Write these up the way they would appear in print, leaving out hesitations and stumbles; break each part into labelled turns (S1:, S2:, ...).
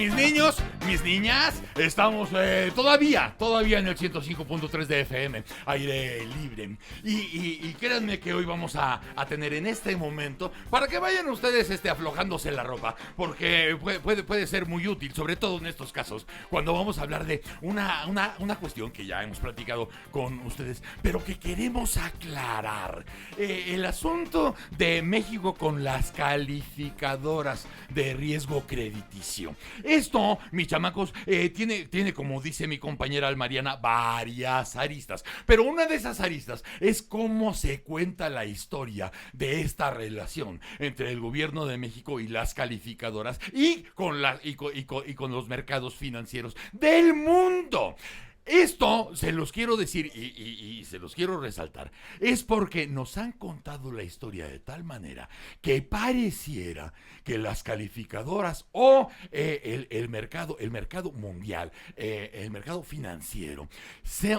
S1: Mis niños, mis niñas, estamos todavía en el 105.3 de FM, aire libre. Y créanme que hoy vamos a tener en este momento, para que vayan ustedes aflojándose la ropa, porque puede ser muy útil, sobre todo en estos casos, cuando vamos a hablar de una cuestión que ya hemos platicado con ustedes, pero que queremos aclarar. El asunto de México con las calificadoras de riesgo crediticio. Esto, mis chamacos, tiene, como dice mi compañera Almariana, varias aristas. Pero una de esas aristas es cómo se cuenta la historia de esta relación entre el gobierno de México y las calificadoras y con los mercados financieros del mundo. Esto se los quiero decir y se los quiero resaltar. Es porque nos han contado la historia de tal manera que pareciera que las calificadoras o el mercado mundial, el mercado financiero,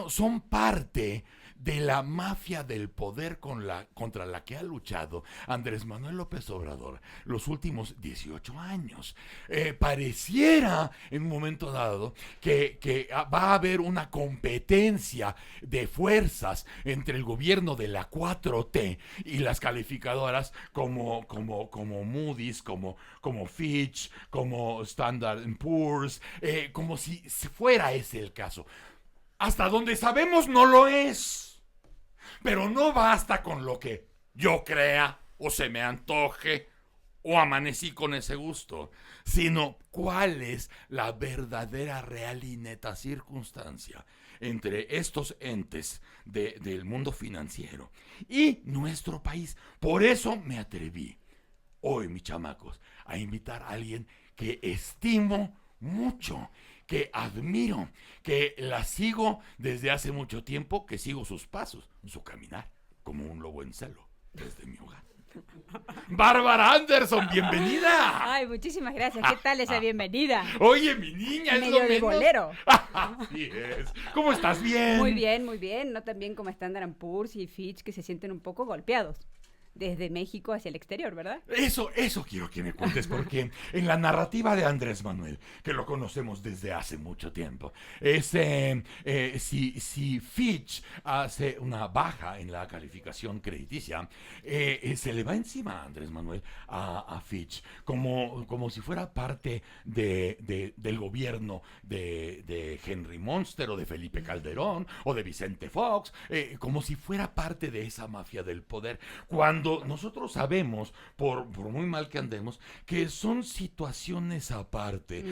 S1: son parte de la mafia del poder contra la que ha luchado Andrés Manuel López Obrador los últimos 18 años. Pareciera en un momento dado que va a haber una competencia de fuerzas entre el gobierno de la 4T y las calificadoras como Moody's, como Fitch, como Standard & Poor's, como si fuera ese el caso. Hasta donde sabemos no lo es. Pero no basta con lo que yo crea o se me antoje o amanecí con ese gusto, sino cuál es la verdadera, real y neta circunstancia entre estos entes del mundo financiero y nuestro país. Por eso me atreví hoy, mis chamacos, a invitar a alguien que estimo mucho, que admiro, que la sigo desde hace mucho tiempo, que sigo sus pasos, su caminar, como un lobo en celo, desde mi hogar. Bárbara Anderson, bienvenida.
S2: Ay, muchísimas gracias. ¿Qué tal esa bienvenida?
S1: Oye, mi niña, es lo
S2: medio de
S1: menos.
S2: bolero.
S1: Así es. ¿Cómo estás? Bien.
S2: Muy bien, muy bien. No tan bien como Standard & Poor's y Fitch, que se sienten un poco golpeados desde México hacia el exterior, ¿verdad?
S1: Eso quiero que me cuentes, porque en la narrativa de Andrés Manuel, que lo conocemos desde hace mucho tiempo, si Fitch hace una baja en la calificación crediticia, se le va encima a Andrés Manuel a Fitch, como si fuera parte del gobierno de Henry Monster o de Felipe Calderón o de Vicente Fox, como si fuera parte de esa mafia del poder, cuando nosotros sabemos, por muy mal que andemos, que son situaciones aparte.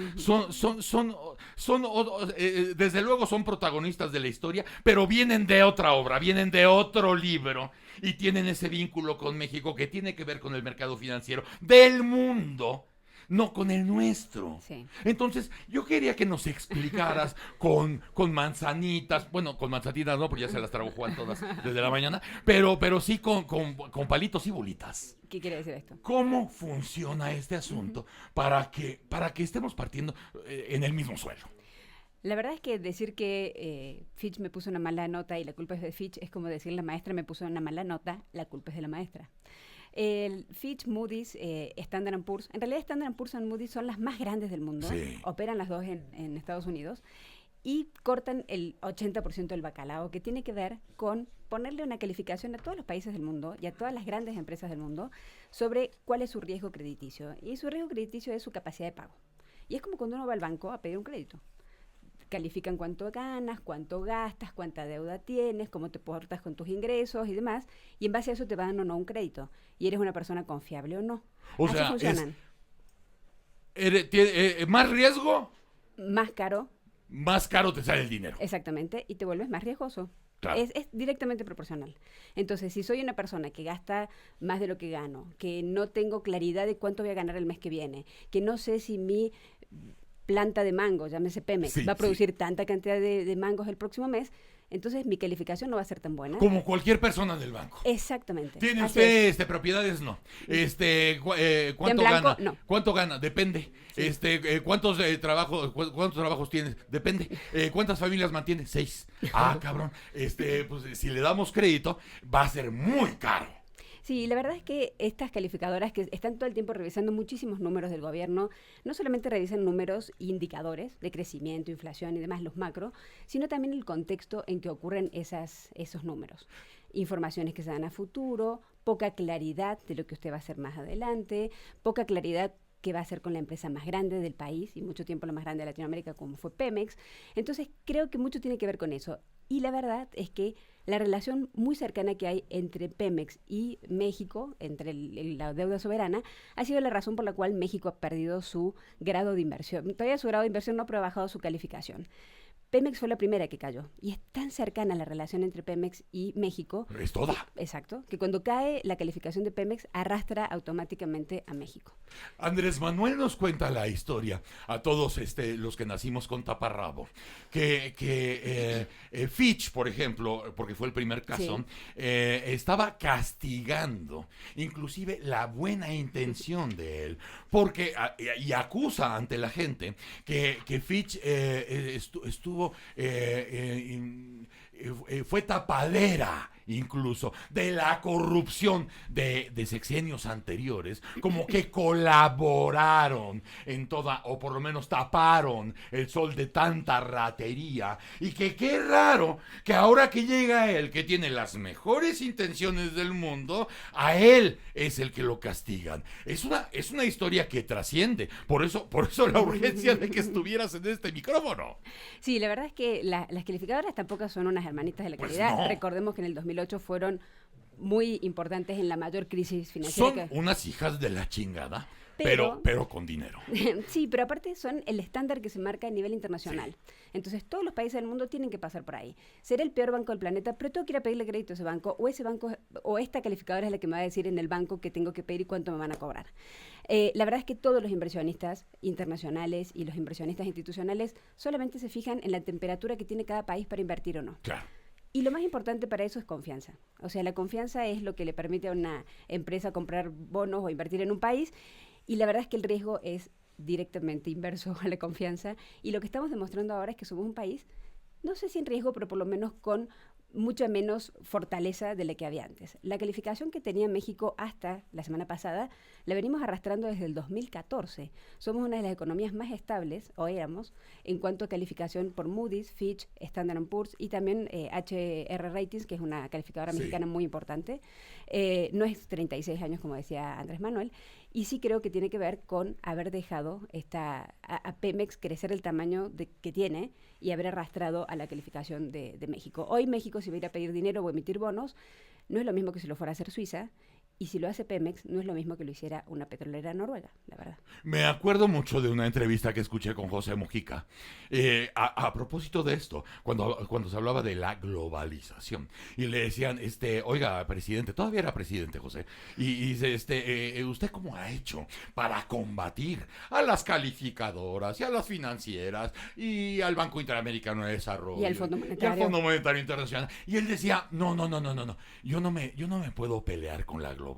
S1: Desde luego son protagonistas de la historia, pero vienen de otra obra, vienen de otro libro y tienen ese vínculo con México que tiene que ver con el mercado financiero del mundo, no con el nuestro.
S2: Sí.
S1: Entonces, yo quería que nos explicaras con manzanitas, bueno, con manzanitas no, porque ya se las trago Juan todas desde la mañana, pero sí con palitos y bolitas.
S2: ¿Qué quiere decir esto?
S1: ¿Cómo funciona este asunto para que estemos partiendo en el mismo suelo?
S2: La verdad es que decir que Fitch me puso una mala nota y la culpa es de Fitch es como decir la maestra me puso una mala nota, la culpa es de la maestra. El Fitch, Moody's, Standard & Poor's, en realidad Standard & Poor's y Moody's son las más grandes del mundo,
S1: sí.
S2: Operan las dos en Estados Unidos y cortan el 80% del bacalao, que tiene que ver con ponerle una calificación a todos los países del mundo y a todas las grandes empresas del mundo sobre cuál es su riesgo crediticio. Y su riesgo crediticio es su capacidad de pago. Y es como cuando uno va al banco a pedir un crédito. Califican cuánto ganas, cuánto gastas, cuánta deuda tienes, cómo te portas con tus ingresos y demás, y en base a eso te dan o no un crédito, y eres una persona confiable o no.
S1: O
S2: así
S1: sea,
S2: funcionan.
S1: ¿Más riesgo?
S2: Más caro.
S1: Más caro te sale el dinero.
S2: Exactamente, y te vuelves más riesgoso.
S1: Claro.
S2: Es directamente proporcional. Entonces, si soy una persona que gasta más de lo que gano, que no tengo claridad de cuánto voy a ganar el mes que viene, que no sé si mi planta de mangos, llámese Pemex, va a producir tanta cantidad de mangos el próximo mes, entonces mi calificación no va a ser tan buena.
S1: Como cualquier persona del banco.
S2: Exactamente.
S1: ¿Tiene usted propiedades? No. ¿Cuánto gana?
S2: No.
S1: ¿Cuánto gana? Depende.
S2: Sí.
S1: ¿Cuántos trabajos tienes? Depende. ¿Cuántas familias mantiene? 6. Ah, cabrón. Pues si le damos crédito, va a ser muy caro.
S2: Sí, la verdad es que estas calificadoras que están todo el tiempo revisando muchísimos números del gobierno, no solamente revisan números e indicadores de crecimiento, inflación y demás, los macro, sino también el contexto en que ocurren esos números. Informaciones que se dan a futuro, poca claridad de lo que usted va a hacer más adelante, poca claridad qué va a hacer con la empresa más grande del país y mucho tiempo la más grande de Latinoamérica como fue Pemex. Entonces creo que mucho tiene que ver con eso. Y la verdad es que la relación muy cercana que hay entre Pemex y México, entre la deuda soberana, ha sido la razón por la cual México ha perdido su grado de inversión. Todavía su grado de inversión no, pero ha bajado su calificación. Pemex fue la primera que cayó y es tan cercana la relación entre Pemex y México.
S1: Es toda.
S2: Exacto, que cuando cae la calificación de Pemex arrastra automáticamente a México.
S1: Andrés Manuel nos cuenta la historia a todos los que nacimos con taparrabo, que Fitch, por ejemplo, porque fue el primer caso,
S2: Sí.
S1: estaba castigando inclusive la buena intención de él, porque y acusa ante la gente que Fitch estuvo fue tapadera incluso de la corrupción de sexenios anteriores, como que colaboraron en toda, o por lo menos taparon el sol de tanta ratería, y que qué raro que ahora que llega él, que tiene las mejores intenciones del mundo, a él es el que lo castigan. Es una historia que trasciende, por eso la urgencia de que estuvieras en este micrófono.
S2: Sí, la verdad es que las calificadoras tampoco son unas hermanitas de la
S1: Pues
S2: calidad.
S1: no.
S2: Recordemos que en el 2008 fueron muy importantes en la mayor crisis financiera.
S1: Son unas hijas de la chingada, pero con dinero.
S2: Sí, pero aparte son el estándar que se marca a nivel internacional. Entonces todos los países del mundo tienen que pasar por ahí. Será el peor banco del planeta, pero tengo que ir a pedirle crédito a ese banco, o esta calificadora es la que me va a decir en el banco que tengo que pedir y cuánto me van a cobrar. La verdad es que todos los inversionistas internacionales y los inversionistas institucionales solamente se fijan en la temperatura que tiene cada país para invertir o no.
S1: Claro.
S2: Y lo más importante para eso es confianza. O sea, la confianza es lo que le permite a una empresa comprar bonos o invertir en un país. Y la verdad es que el riesgo es directamente inverso a la confianza. Y lo que estamos demostrando ahora es que somos un país, no sé si en riesgo, pero por lo menos con mucha menos fortaleza de la que había antes. La calificación que tenía México hasta la semana pasada la venimos arrastrando desde el 2014. Somos una de las economías más estables, o éramos, en cuanto a calificación por Moody's, Fitch, Standard & Poor's y también HR Ratings, que es una calificadora mexicana muy importante. No es 36 años, como decía Andrés Manuel, y sí creo que tiene que ver con haber dejado a Pemex crecer el tamaño que tiene y haber arrastrado a la calificación de México. Hoy México, si va a ir a pedir dinero o emitir bonos, no es lo mismo que si lo fuera a hacer Suiza, y si lo hace Pemex, no es lo mismo que lo hiciera una petrolera noruega, la verdad.
S1: Me acuerdo mucho de una entrevista que escuché con José Mujica a propósito de esto, cuando se hablaba de la globalización. Y le decían, oiga, presidente, todavía era presidente José, y dice, ¿usted cómo ha hecho para combatir a las calificadoras y a las financieras y al Banco Interamericano de Desarrollo
S2: Y al Fondo Monetario.
S1: y al Fondo Monetario Internacional? Y él decía, no, yo no me puedo pelear con la globalización.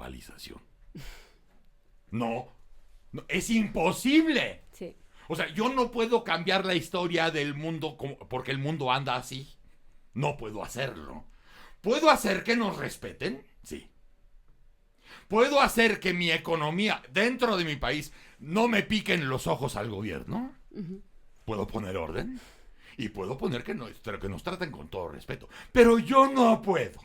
S1: No, es imposible.
S2: Sí.
S1: O sea, yo no puedo cambiar la historia del mundo porque el mundo anda así. No puedo hacerlo. ¿Puedo hacer que nos respeten? Sí. ¿Puedo hacer que mi economía dentro de mi país no me piquen los ojos al gobierno?
S2: Uh-huh.
S1: ¿Puedo poner orden? Y puedo poner que nos traten con todo respeto. Pero yo no puedo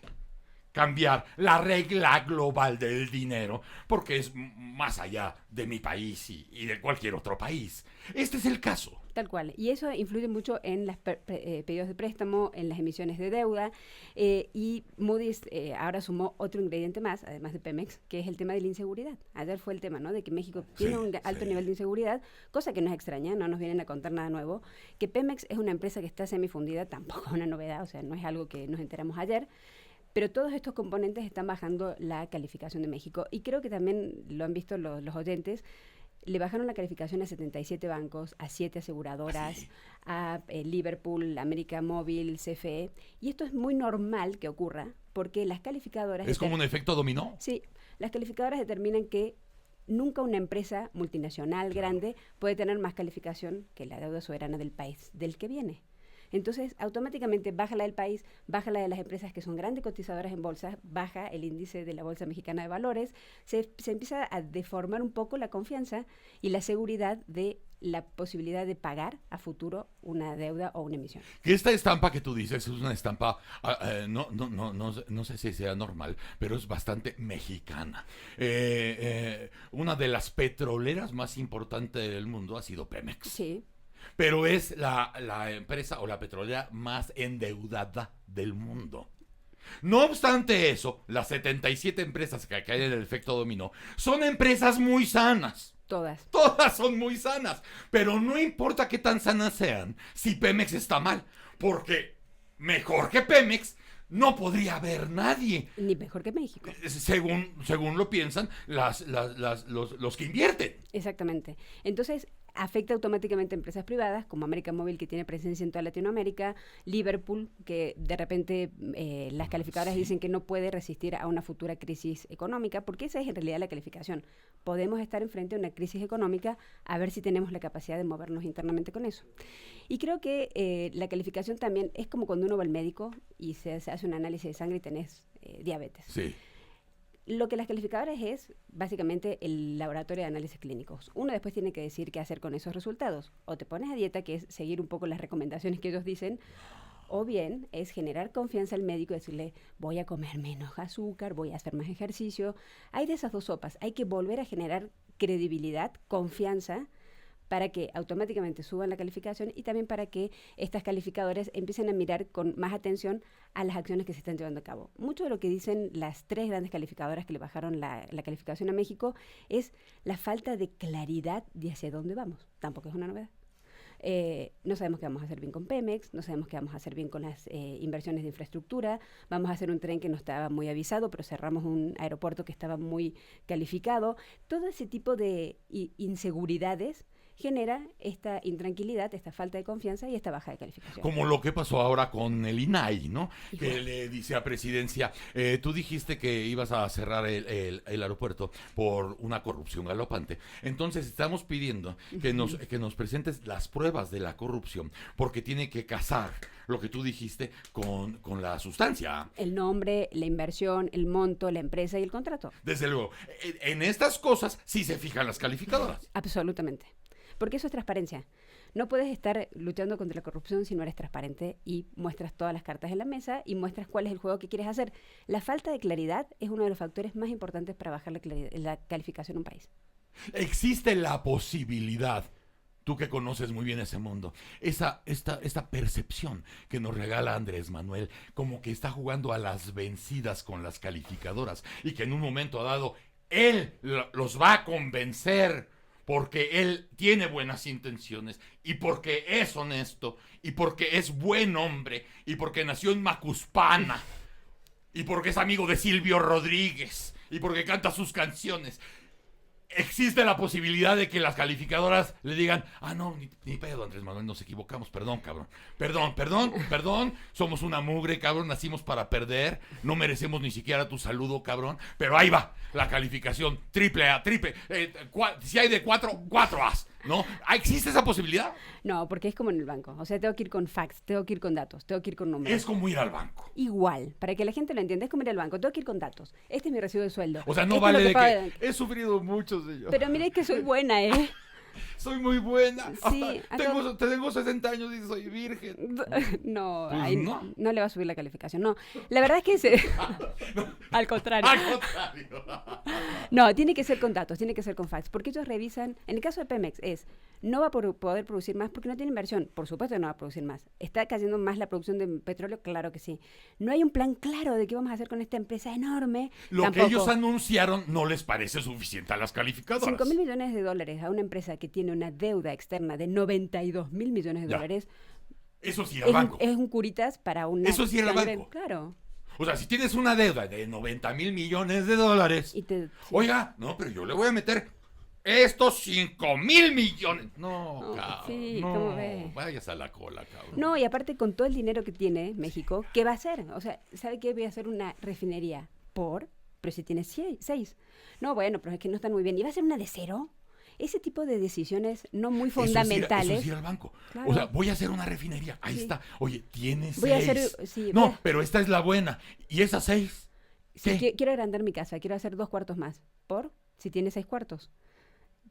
S1: cambiar la regla global del dinero, porque es más allá de mi país y de cualquier otro país. Este es el caso.
S2: Tal cual. Y eso influye mucho en los pedidos de préstamo, en las emisiones de deuda. Y Moody's ahora sumó otro ingrediente más, además de Pemex, que es el tema de la inseguridad. Ayer fue el tema, ¿no? De que México tiene un alto nivel de inseguridad, cosa que no es extraña, no nos vienen a contar nada nuevo. Que Pemex es una empresa que está semifundida, tampoco es una novedad, o sea, no es algo que nos enteramos ayer. Pero todos estos componentes están bajando la calificación de México. Y creo que también lo han visto los oyentes. Le bajaron la calificación a 77 bancos, a 7 aseguradoras, a Liverpool, América Móvil, CFE. Y esto es muy normal que ocurra, porque las calificadoras...
S1: ¿Es como un efecto dominó?
S2: Sí, las calificadoras determinan que nunca una empresa multinacional grande puede tener más calificación que la deuda soberana del país del que viene. Entonces, automáticamente baja la del país, baja la de las empresas que son grandes cotizadoras en bolsa, baja el índice de la Bolsa Mexicana de Valores, se empieza a deformar un poco la confianza y la seguridad de la posibilidad de pagar a futuro una deuda o una emisión.
S1: Que esta estampa que tú dices es una estampa, no sé si sea normal, pero es bastante mexicana. Una de las petroleras más importantes del mundo ha sido Pemex.
S2: Sí.
S1: Pero es la empresa o la petrolera más endeudada del mundo. No obstante eso, las 77 empresas que caen en el efecto dominó son empresas muy sanas.
S2: Todas.
S1: Todas son muy sanas. Pero no importa qué tan sanas sean si Pemex está mal. Porque mejor que Pemex no podría haber nadie.
S2: Ni mejor que México.
S1: Según lo piensan los que invierten.
S2: Exactamente. Entonces, afecta automáticamente a empresas privadas, como América Móvil, que tiene presencia en toda Latinoamérica, Liverpool, que de repente las calificadoras dicen que no puede resistir a una futura crisis económica, porque esa es en realidad la calificación. Podemos estar enfrente de una crisis económica, a ver si tenemos la capacidad de movernos internamente con eso. Y creo que la calificación también es como cuando uno va al médico y se hace un análisis de sangre y tenés diabetes.
S1: Sí.
S2: Lo que las calificadoras es básicamente el laboratorio de análisis clínicos. Uno después tiene que decir qué hacer con esos resultados. O te pones a dieta, que es seguir un poco las recomendaciones que ellos dicen, o bien es generar confianza al médico y decirle, voy a comer menos azúcar, voy a hacer más ejercicio. Hay de esas dos sopas. Hay que volver a generar credibilidad, confianza, para que automáticamente suban la calificación y también para que estas calificadoras empiecen a mirar con más atención a las acciones que se están llevando a cabo. Mucho de lo que dicen las tres grandes calificadoras que le bajaron la calificación a México es la falta de claridad de hacia dónde vamos. Tampoco es una novedad. No sabemos qué vamos a hacer bien con Pemex, no sabemos qué vamos a hacer bien con las inversiones de infraestructura, vamos a hacer un tren que no estaba muy avisado, pero cerramos un aeropuerto que estaba muy calificado. Todo ese tipo de inseguridades genera esta intranquilidad, esta falta de confianza y esta baja de calificación.
S1: Como lo que pasó ahora con el INAI, ¿no?
S2: Igual.
S1: Que le dice a Presidencia, tú dijiste que ibas a cerrar el aeropuerto por una corrupción galopante. Entonces estamos pidiendo que nos presentes las pruebas de la corrupción, porque tiene que casar lo que tú dijiste con la sustancia.
S2: El nombre, la inversión, el monto, la empresa y el contrato.
S1: Desde luego, en estas cosas sí se fijan las calificadoras.
S2: Absolutamente. Porque eso es transparencia. No puedes estar luchando contra la corrupción si no eres transparente y muestras todas las cartas en la mesa y muestras cuál es el juego que quieres hacer. La falta de claridad es uno de los factores más importantes para bajar la calificación de un país.
S1: Existe la posibilidad, tú que conoces muy bien ese mundo, esta percepción que nos regala Andrés Manuel, como que está jugando a las vencidas con las calificadoras y que en un momento dado él los va a convencer porque él tiene buenas intenciones y porque es honesto y porque es buen hombre y porque nació en Macuspana y porque es amigo de Silvio Rodríguez y porque canta sus canciones. Existe la posibilidad de que las calificadoras le digan, no, ni pedo, Andrés Manuel, nos equivocamos, perdón, cabrón. Perdón, somos una mugre, cabrón, nacimos para perder, no merecemos ni siquiera tu saludo, cabrón, pero ahí va, la calificación, triple A, si hay de 4 A's, ¿no? ¿Existe esa posibilidad?
S2: No, porque es como en el banco, o sea, tengo que ir con facts, tengo que ir con datos, tengo que ir con números.
S1: Es como ir al banco.
S2: Igual, para que la gente lo entienda, es como ir al banco, tengo que ir con datos. Este es mi recibo de sueldo.
S1: O sea, no
S2: Esto
S1: vale
S2: es lo
S1: de
S2: pago
S1: que he sufrido mucho, señor.
S2: Pero mire que soy buena, ¿eh?
S1: Soy muy buena.
S2: Sí,
S1: tengo 60 años y soy virgen.
S2: No,
S1: Pues
S2: ahí
S1: no.
S2: no le va a subir la calificación. No, la verdad es que al contrario.
S1: Al contrario.
S2: No, tiene que ser con datos, tiene que ser con facts, porque ellos revisan, en el caso de Pemex no va a poder producir más porque no tiene inversión. Por supuesto que no va a producir más. ¿Está cayendo más la producción de petróleo? Claro que sí. No hay un plan claro de qué vamos a hacer con esta empresa enorme.
S1: Lo
S2: Tampoco.
S1: que ellos anunciaron no les parece suficiente a las calificadoras.
S2: 5,000 millones de dólares a una empresa que tiene una deuda externa de 92,000 millones de dólares.
S1: Eso sí era banco.
S2: Es un curitas para una...
S1: Eso sí era banco.
S2: Claro.
S1: O sea, si tienes una deuda de 90,000 millones de dólares.
S2: Sí.
S1: Oiga, no, pero yo le voy a meter estos 5,000 millones. No, cabrón.
S2: Sí,
S1: no,
S2: ¿cómo ves?
S1: vayas a la cola, cabrón.
S2: No, y aparte con todo el dinero que tiene México, ¿qué va a hacer? O sea, ¿sabe qué? Voy a hacer una refinería pero si tiene 6. No, bueno, pero es que no están muy bien. ¿Y va a ser una de cero? ese tipo de decisiones no muy
S1: Eso
S2: fundamentales.
S1: es ir al banco.
S2: Claro.
S1: O sea, voy a hacer una refinería. Ahí
S2: Sí.
S1: está. Oye, tiene
S2: Voy a
S1: 6.
S2: hacer, sí,
S1: No,
S2: voy a-
S1: pero esta es la buena. ¿Y esas 6?
S2: Si
S1: ¿Qué?
S2: quiero agrandar mi casa, quiero hacer 2 cuartos más. Si tiene 6 cuartos.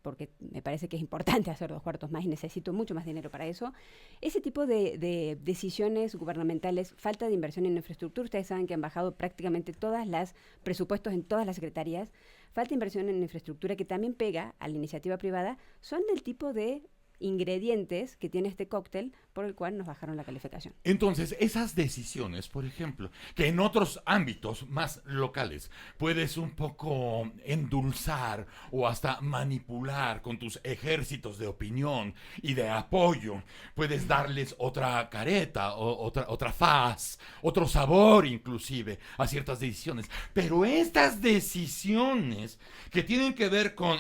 S2: Porque me parece que es importante hacer 2 cuartos más y necesito mucho más dinero para eso. Ese tipo de decisiones gubernamentales, falta de inversión en infraestructura, ustedes saben que han bajado prácticamente todas las presupuestos en todas las secretarías, falta de inversión en infraestructura que también pega a la iniciativa privada, son del tipo de ingredientes que tiene este cóctel por el cual nos bajaron la calificación.
S1: Entonces, esas decisiones, por ejemplo, que en otros ámbitos más locales puedes un poco endulzar o hasta manipular con tus ejércitos de opinión y de apoyo, puedes darles otra careta, otra faz, otro sabor inclusive a ciertas decisiones. Pero estas decisiones que tienen que ver con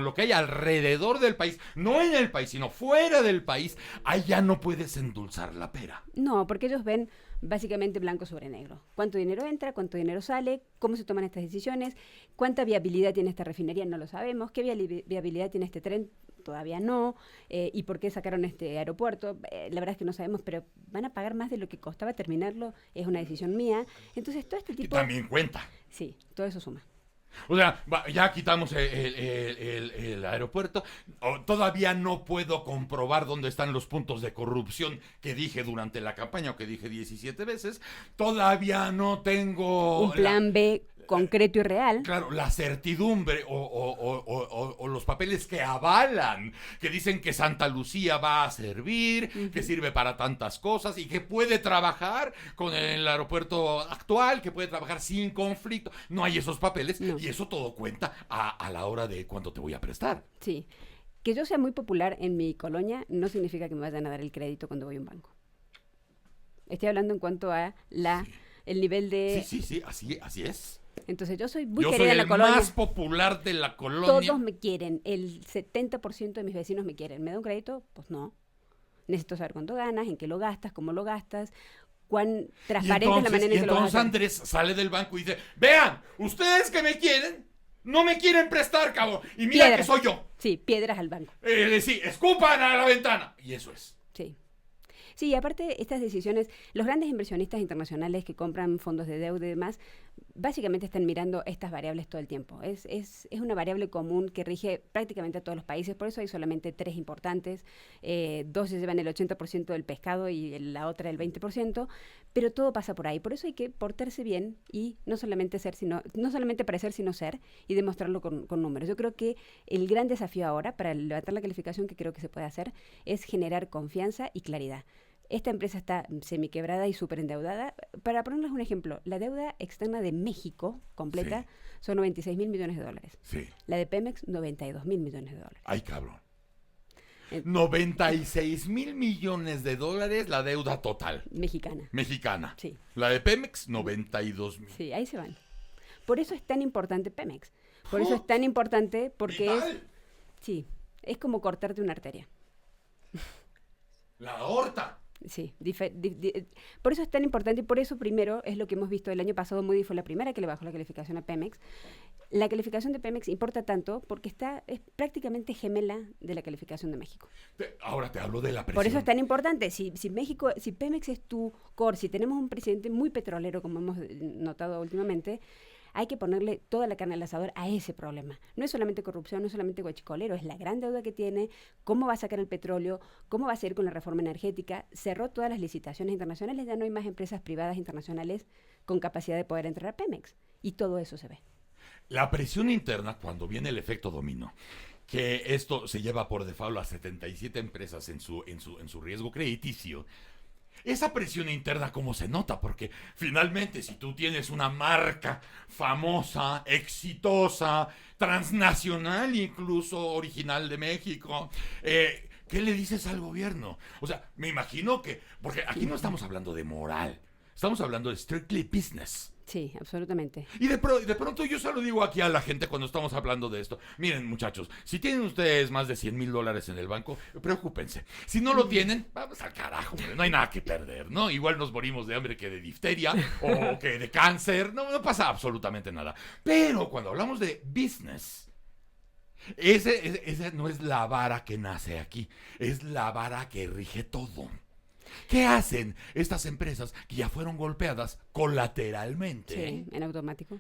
S1: lo que hay alrededor del país, no en el país, sino fuera del país, ahí ya no puedes endulzar la pera.
S2: No, porque ellos ven básicamente blanco sobre negro. ¿Cuánto dinero entra? ¿Cuánto dinero sale? ¿Cómo se toman estas decisiones? ¿Cuánta viabilidad tiene esta refinería? No lo sabemos. ¿Qué viabilidad tiene este tren? Todavía no. ¿Y por qué sacaron este aeropuerto? La verdad es que no sabemos, pero van a pagar más de lo que costaba terminarlo. Es una decisión mía. Entonces, todo este
S1: Que
S2: tipo...
S1: también cuenta.
S2: Sí, todo eso suma.
S1: O sea, ya quitamos el aeropuerto. Todavía no puedo comprobar dónde están los puntos de corrupción que dije durante la campaña, o que dije 17 veces. Todavía no tengo...
S2: Un plan B concreto y real.
S1: Claro, la certidumbre o los papeles que avalan, que dicen que Santa Lucía va a servir, que sirve para tantas cosas y que puede trabajar con el aeropuerto actual, que puede trabajar sin conflicto. No hay esos papeles,
S2: No.
S1: y eso todo cuenta a la hora de cuánto te voy a prestar.
S2: Sí. Que yo sea muy popular en mi colonia no significa que me vayan a dar el crédito cuando voy a un banco. Estoy hablando en cuanto a el nivel de...
S1: Sí, así es.
S2: Entonces yo soy muy
S1: Yo soy
S2: querida en la
S1: el
S2: colonia.
S1: más popular de la colonia.
S2: Todos me quieren. El 70% de mis vecinos me quieren. ¿Me da un crédito? Pues no. Necesito saber cuánto ganas, en qué lo gastas, cómo lo gastas, cuán transparente es la manera en que lo
S1: entonces
S2: gastas.
S1: Andrés sale del banco y dice: vean, ustedes que me quieren, no me quieren prestar, cabrón. Y mira
S2: Piedras.
S1: que soy yo.
S2: Sí, piedras al banco.
S1: Sí, escupan a la ventana. Y eso es.
S2: Sí. Sí, aparte estas decisiones, los grandes inversionistas internacionales que compran fondos de deuda y demás, básicamente están mirando estas variables todo el tiempo. Es una variable común que rige prácticamente a todos los países, por eso hay solamente 3 importantes, 2 se llevan el 80% del pescado y la otra el 20%, pero todo pasa por ahí. Por eso hay que portarse bien y no solamente parecer, sino ser, y demostrarlo con números. Yo creo que el gran desafío ahora, para levantar la calificación que creo que se puede hacer, es generar confianza y claridad. Esta empresa está semiquebrada y súper endeudada. Para ponerles un ejemplo, la deuda externa de México completa son 96.000 millones de dólares.
S1: Sí.
S2: La de Pemex, 92.000 millones de dólares.
S1: Ay, cabrón.
S2: Eh,
S1: 96,000 millones de dólares la deuda total
S2: Mexicana.
S1: mexicana.
S2: Sí,
S1: La de Pemex, 92,000.
S2: sí, ahí se van. Por eso es tan importante Pemex. Por eso es tan importante porque
S1: Vital.
S2: es como cortarte una arteria.
S1: La aorta.
S2: Sí, por eso es tan importante y por eso primero es lo que hemos visto el año pasado. Moody fue la primera que le bajó la calificación a Pemex. La calificación de Pemex importa tanto porque es prácticamente gemela de la calificación de México.
S1: Ahora te hablo de la presión.
S2: Por eso es tan importante. Si Pemex es tu core, si tenemos un presidente muy petrolero, como hemos notado últimamente, hay que ponerle toda la carne al asador a ese problema. No es solamente corrupción, no es solamente guachicolero, es la gran deuda que tiene, cómo va a sacar el petróleo, cómo va a seguir con la reforma energética. Cerró todas las licitaciones internacionales, ya no hay más empresas privadas internacionales con capacidad de poder entrar a Pemex. Y todo eso se ve.
S1: La presión interna, cuando viene el efecto dominó, que esto se lleva por default a 77 empresas en su riesgo crediticio. Esa presión interna, ¿cómo se nota? Porque finalmente, si tú tienes una marca famosa, exitosa, transnacional, incluso original de México, ¿qué le dices al gobierno? O sea, me imagino que, porque aquí no estamos hablando de moral, estamos hablando de strictly business.
S2: Sí, absolutamente.
S1: Y de pronto yo se lo digo aquí a la gente cuando estamos hablando de esto. Miren, muchachos, si tienen ustedes más de $100,000 en el banco, preocúpense. Si no lo tienen, vamos al carajo, hombre, no hay nada que perder, ¿no? Igual nos morimos de hambre que de difteria o que de cáncer, no pasa absolutamente nada. Pero cuando hablamos de business, Esa no es la vara que nace aquí, es la vara que rige todo. ¿Qué hacen estas empresas que ya fueron golpeadas colateralmente?
S2: Sí, en automático.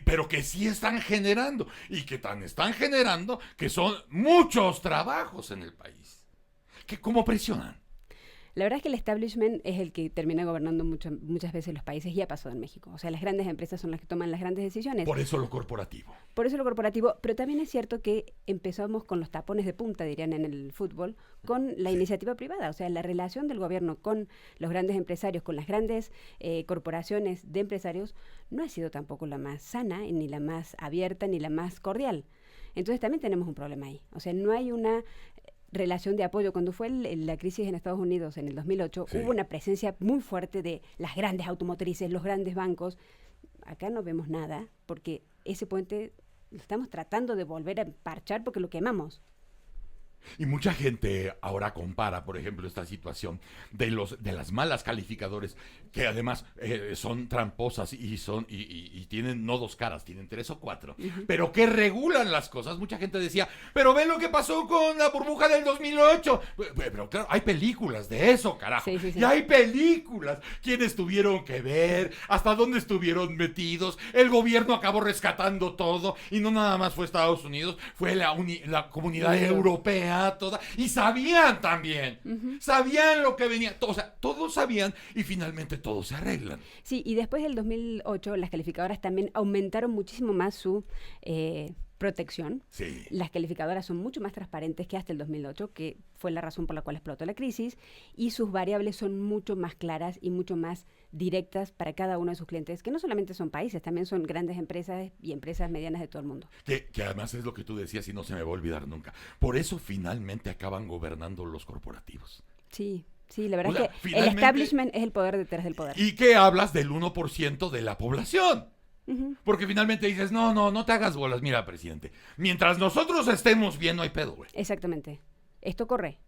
S1: Pero que sí están generando, y que tan están generando que son muchos trabajos en el país. ¿Cómo presionan?
S2: La verdad es que el establishment es el que termina gobernando muchas veces los países y ha pasado en México. O sea, las grandes empresas son las que toman las grandes decisiones.
S1: Por eso lo corporativo.
S2: Por eso lo corporativo, pero también es cierto que empezamos con los tapones de punta, dirían en el fútbol, con la iniciativa privada. O sea, la relación del gobierno con los grandes empresarios, con las grandes corporaciones de empresarios, no ha sido tampoco la más sana, ni la más abierta, ni la más cordial. Entonces también tenemos un problema ahí. O sea, no hay una relación de apoyo. Cuando fue la crisis en Estados Unidos en el 2008, hubo una presencia muy fuerte de las grandes automotrices, los grandes bancos. Acá no vemos nada, porque ese puente lo estamos tratando de volver a parchar porque lo quemamos.
S1: Y mucha gente ahora compara, por ejemplo, esta situación de las malas calificadores, que además son tramposas y tienen no 2 caras, tienen 3 o 4, pero que regulan las cosas. Mucha gente decía, pero ve lo que pasó con la burbuja del 2008. Pero claro, hay películas de eso, carajo.
S2: Sí.
S1: Y hay películas. ¿Quiénes tuvieron que ver? ¿Hasta dónde estuvieron metidos? El gobierno acabó rescatando todo, y no nada más fue Estados Unidos, fue la comunidad europea toda, y sabían también, sabían lo que venía, o sea, todos sabían, y finalmente todos se arreglan.
S2: Sí, y después del 2008 las calificadoras también aumentaron muchísimo más su protección.
S1: Sí.
S2: Las calificadoras son mucho más transparentes que hasta el 2008, que fue la razón por la cual explotó la crisis, y sus variables son mucho más claras y mucho más directas para cada uno de sus clientes, que no solamente son países, también son grandes empresas y empresas medianas de todo el mundo.
S1: Que además es lo que tú decías y no se me va a olvidar nunca. Por eso finalmente acaban gobernando los corporativos.
S2: Sí, la verdad,
S1: O sea,
S2: es que el establishment es el poder detrás del poder.
S1: Y que hablas del 1% de la población. Porque finalmente dices, no te hagas bolas. Mira, presidente, mientras nosotros estemos bien, no hay pedo, güey.
S2: Exactamente. Esto corre.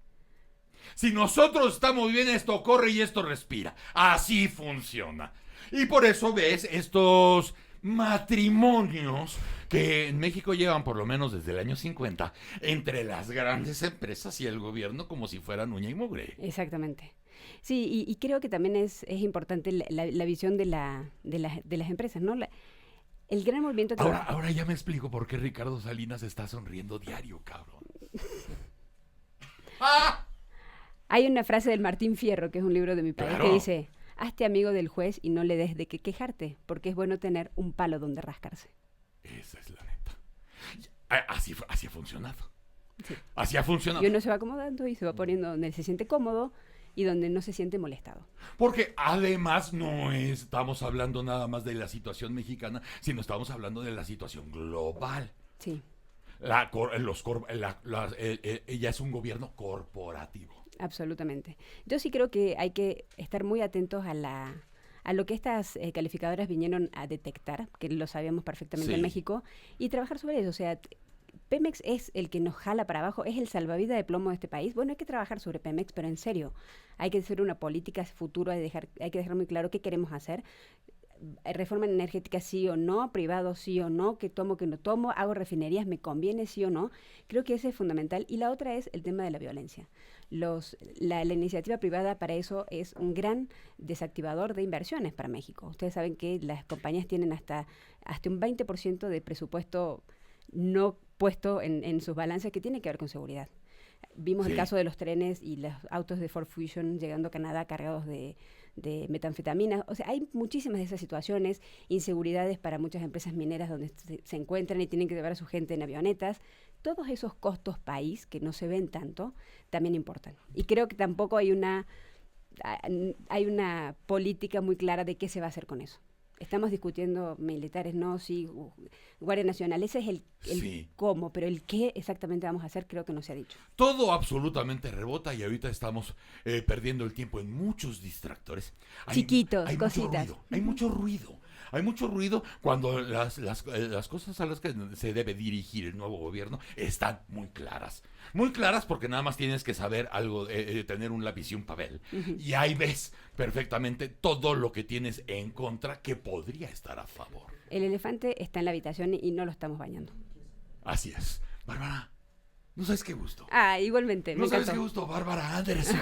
S1: Si nosotros estamos bien, esto corre y esto respira. Así funciona. Y por eso ves estos matrimonios que en México llevan por lo menos desde el año 50 entre las grandes empresas y el gobierno como si fueran uña y mugre.
S2: Exactamente. Sí, y creo que también es importante la visión de las empresas, ¿no? El gran movimiento que...
S1: Ahora ya me explico por qué Ricardo Salinas está sonriendo diario, cabrón. ¡Ah!
S2: Hay una frase del Martín Fierro, que es un libro de mi padre,
S1: Claro.
S2: que dice: hazte amigo del juez y no le des de qué quejarte, porque es bueno tener un palo donde rascarse.
S1: Esa es la neta. Así ha funcionado.
S2: Sí.
S1: Así ha funcionado.
S2: Y uno se va acomodando y se va poniendo donde se siente cómodo y donde no se siente molestado.
S1: Porque además no estamos hablando nada más de la situación mexicana, sino estamos hablando de la situación global.
S2: Sí.
S1: Ella es un gobierno corporativo.
S2: Absolutamente. Yo sí creo que hay que estar muy atentos a lo que estas calificadoras vinieron a detectar, que lo sabíamos perfectamente en México, y trabajar sobre eso. O sea, Pemex es el que nos jala para abajo, es el salvavidas de plomo de este país. Bueno, hay que trabajar sobre Pemex, pero en serio, hay que hacer una política futuro, hay que dejar muy claro qué queremos hacer. Reforma energética sí o no, privado sí o no, que tomo, que no tomo, hago refinerías, me conviene sí o no. Creo que ese es fundamental. Y la otra es el tema de la violencia. La iniciativa privada para eso es un gran desactivador de inversiones para México. Ustedes saben que las compañías tienen hasta un 20% de presupuesto no puesto en sus balances que tiene que ver con seguridad. Vimos el caso de los trenes y los autos de Ford Fusion llegando a Canadá cargados de metanfetamina. O sea, hay muchísimas de esas situaciones, inseguridades para muchas empresas mineras donde se encuentran y tienen que llevar a su gente en avionetas. Todos esos costos país que no se ven tanto también importan. Y creo que tampoco hay una política muy clara de qué se va a hacer con eso. Estamos discutiendo militares, no, sí, Guardia Nacional, ese es el cómo, pero el qué exactamente vamos a hacer creo que no se ha dicho.
S1: Todo absolutamente rebota y ahorita estamos perdiendo el tiempo en muchos distractores.
S2: Chiquitos, cositas.
S1: Hay mucho ruido. Hay mucho ruido cuando las cosas a las que se debe dirigir el nuevo gobierno están muy claras. Muy claras porque nada más tienes que saber algo, tener un lápiz y un papel. Y ahí ves perfectamente todo lo que tienes en contra que podría estar a favor.
S2: El elefante está en la habitación y no lo estamos bañando.
S1: Así es. Bárbara, no sabes qué gusto.
S2: Igualmente, me
S1: No sabes
S2: encantó.
S1: qué gusto, Bárbara Anderson.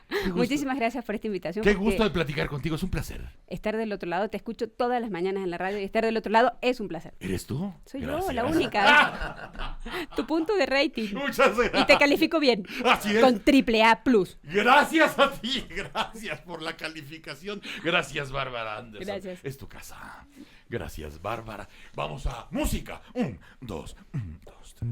S1: Qué gusto.
S2: Muchísimas gracias por esta invitación.
S1: Qué
S2: porque
S1: gusto de platicar contigo, es un placer.
S2: estar del otro lado, te escucho todas las mañanas en la radio y estar del otro lado es un placer.
S1: ¿Eres tú?
S2: Soy
S1: Gracias.
S2: yo, la única. Tu punto de rating.
S1: Muchas gracias.
S2: Y te califico bien.
S1: Así es.
S2: Con AAA+.
S1: Gracias a ti, gracias por la calificación. Gracias, Bárbara Anderson.
S2: Gracias.
S1: Es tu casa. Gracias, Bárbara. Vamos a música. 1, 2, 1, 2, 3.